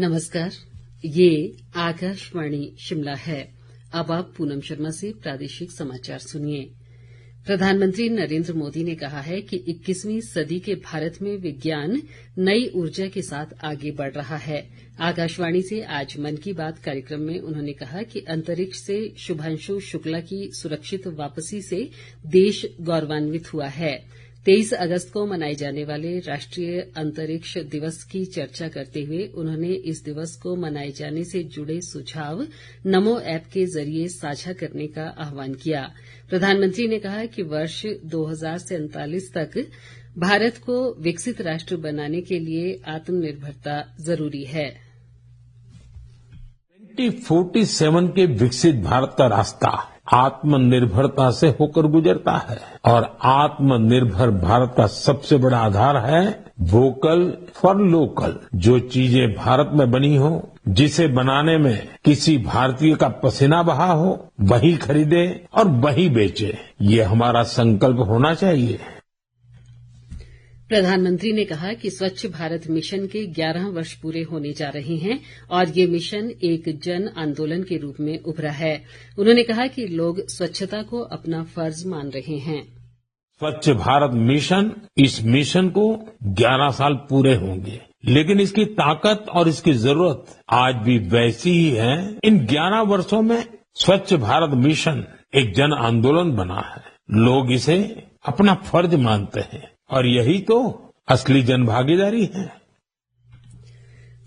नमस्कार, ये आकाशवाणी शिमला है। अब आप पूनम शर्मा से प्रादेशिक समाचार सुनिए। प्रधानमंत्री नरेंद्र मोदी ने कहा है कि 21वीं सदी के भारत में विज्ञान नई ऊर्जा के साथ आगे बढ़ रहा है। आकाशवाणी से आज मन की बात कार्यक्रम में उन्होंने कहा कि अंतरिक्ष से शुभांशु शुक्ला की सुरक्षित वापसी से देश गौरवान्वित हुआ है। 23 अगस्त को मनाए जाने वाले राष्ट्रीय अंतरिक्ष दिवस की चर्चा करते हुए उन्होंने इस दिवस को मनाए जाने से जुड़े सुझाव नमो ऐप के जरिए साझा करने का आह्वान किया। प्रधानमंत्री ने कहा कि वर्ष 2047 तक भारत को विकसित राष्ट्र बनाने के लिए आत्मनिर्भरता जरूरी है। 2047 के विकसित भारत का रास्ता आत्मनिर्भरता से होकर गुजरता है और आत्मनिर्भर भारत का सबसे बड़ा आधार है वोकल फॉर लोकल। जो चीजें भारत में बनी हो, जिसे बनाने में किसी भारतीय का पसीना बहा हो, वही खरीदे और वही बेचे। ये हमारा संकल्प होना चाहिए। प्रधानमंत्री ने कहा कि स्वच्छ भारत मिशन के 11 वर्ष पूरे होने जा रहे हैं और ये मिशन एक जन आंदोलन के रूप में उभरा है। उन्होंने कहा कि लोग स्वच्छता को अपना फर्ज मान रहे हैं। स्वच्छ भारत मिशन, इस मिशन को 11 साल पूरे होंगे, लेकिन इसकी ताकत और इसकी जरूरत आज भी वैसी ही है। इन 11 वर्षों में स्वच्छ भारत मिशन एक जन आंदोलन बना है। लोग इसे अपना फर्ज मानते हैं और यही तो असली जनभागीदारी है।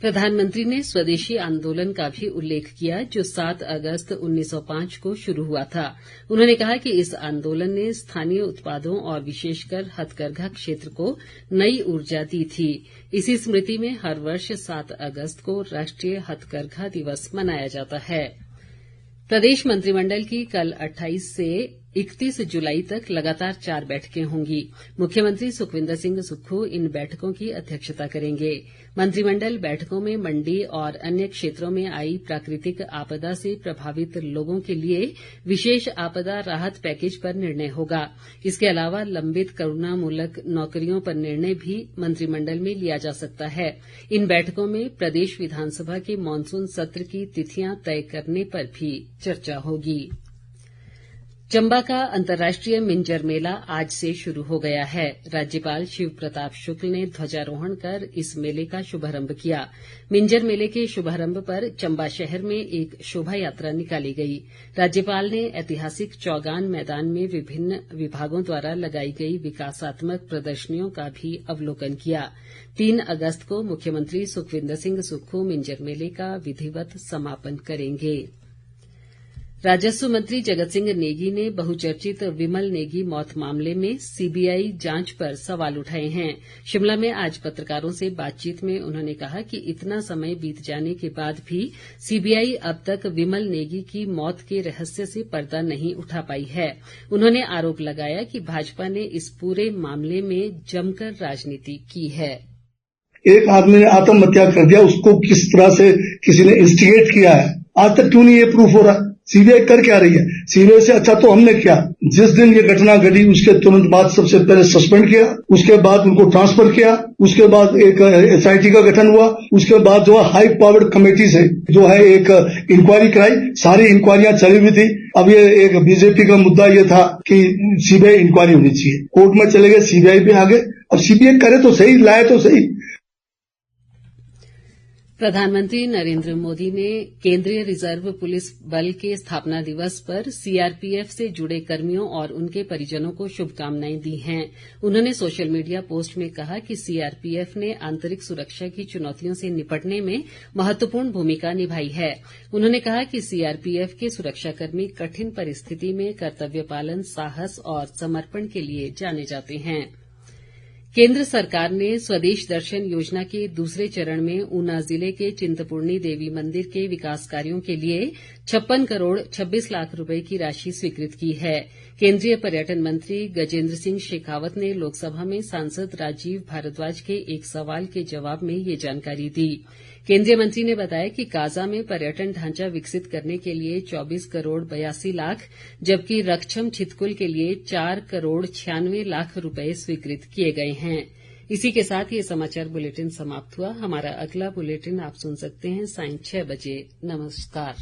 प्रधानमंत्री ने स्वदेशी आंदोलन का भी उल्लेख किया, जो 7 अगस्त 1905 को शुरू हुआ था। उन्होंने कहा कि इस आंदोलन ने स्थानीय उत्पादों और विशेषकर हथकरघा क्षेत्र को नई ऊर्जा दी थी। इसी स्मृति में हर वर्ष 7 अगस्त को राष्ट्रीय हथकरघा दिवस मनाया जाता है। प्रदेश मंत्रिमंडल की कल 28 से 31 जुलाई तक लगातार 4 बैठकें होंगी। मुख्यमंत्री सुखविंदर सिंह सुक्खू इन बैठकों की अध्यक्षता करेंगे। मंत्रिमंडल बैठकों में मंडी और अन्य क्षेत्रों में आई प्राकृतिक आपदा से प्रभावित लोगों के लिए विशेष आपदा राहत पैकेज पर निर्णय होगा। इसके अलावा लंबित करुणामूलक नौकरियों पर निर्णय भी मंत्रिमंडल में लिया जा सकता है। इन बैठकों में प्रदेश विधानसभा के मॉनसून सत्र की तिथियां तय करने पर भी चर्चा होगी। चंबा का अंतर्राष्ट्रीय मिंजर मेला आज से शुरू हो गया है। राज्यपाल शिव प्रताप शुक्ल ने ध्वजारोहण कर इस मेले का शुभारंभ किया। मिंजर मेले के शुभारंभ पर चंबा शहर में एक शोभा यात्रा निकाली गई। राज्यपाल ने ऐतिहासिक चौगान मैदान में विभिन्न विभागों द्वारा लगाई गई विकासात्मक प्रदर्शनियों का भी अवलोकन किया। 3 अगस्त को मुख्यमंत्री सुखविंदर सिंह सुक्खू मिंजर मेले का विधिवत समापन करेंगे। राजस्व मंत्री जगत सिंह नेगी ने बहुचर्चित विमल नेगी मौत मामले में सीबीआई जांच पर सवाल उठाए हैं। शिमला में आज पत्रकारों से बातचीत में उन्होंने कहा कि इतना समय बीत जाने के बाद भी सीबीआई अब तक विमल नेगी की मौत के रहस्य से पर्दा नहीं उठा पाई है। उन्होंने आरोप लगाया कि भाजपा ने इस पूरे मामले में जमकर राजनीति की है। एक आदमी ने आत्महत्या कर दिया, उसको किस तरह से किसी ने इंस्टिगेट किया है, आज तक क्यों नहीं ये प्रूफ हो रहा? सीबीआई कर क्या रही है? सीबीआई से अच्छा तो हमने किया, जिस दिन ये घटना घटी उसके तुरंत बाद सबसे पहले सस्पेंड किया, उसके बाद उनको ट्रांसफर किया, उसके बाद एक एसआईटी का गठन हुआ, उसके बाद जो है हाई पावर्ड कमेटी से जो है एक इंक्वायरी कराई। सारी इंक्वायरियां चली हुई थी। अब ये एक बीजेपी का मुद्दा ये था कि सीबीआई इंक्वायरी होनी चाहिए। कोर्ट में चले गए, सीबीआई पे आ गए। अब सीबीआई करे तो सही, लाए तो सही। प्रधानमंत्री नरेंद्र मोदी ने केंद्रीय रिजर्व पुलिस बल के स्थापना दिवस पर सीआरपीएफ से जुड़े कर्मियों और उनके परिजनों को शुभकामनाएं दी हैं। उन्होंने सोशल मीडिया पोस्ट में कहा कि सीआरपीएफ ने आंतरिक सुरक्षा की चुनौतियों से निपटने में महत्वपूर्ण भूमिका निभाई है। उन्होंने कहा कि सीआरपीएफ के सुरक्षाकर्मी कठिन परिस्थिति में कर्तव्य पालन, साहस और समर्पण के लिए जाने जाते हैं। केंद्र सरकार ने स्वदेश दर्शन योजना के दूसरे चरण में ऊना जिले के चिंतपूर्णी देवी मंदिर के विकास कार्यों के लिए 56 करोड़ 26 लाख रुपए की राशि स्वीकृत की है। केंद्रीय पर्यटन मंत्री गजेंद्र सिंह शेखावत ने लोकसभा में सांसद राजीव भारद्वाज के एक सवाल के जवाब में ये जानकारी दी। केंद्रीय मंत्री ने बताया कि काजा में पर्यटन ढांचा विकसित करने के लिए 24 करोड़ 82 लाख, जबकि रक्षम छितकुल के लिए 4 करोड़ 96 लाख रुपए स्वीकृत किए गए हैं। इसी के साथ ये समाचार बुलेटिन समाप्त हुआ। हमारा अगला बुलेटिन आप सुन सकते हैं सायं 6 बजे। नमस्कार।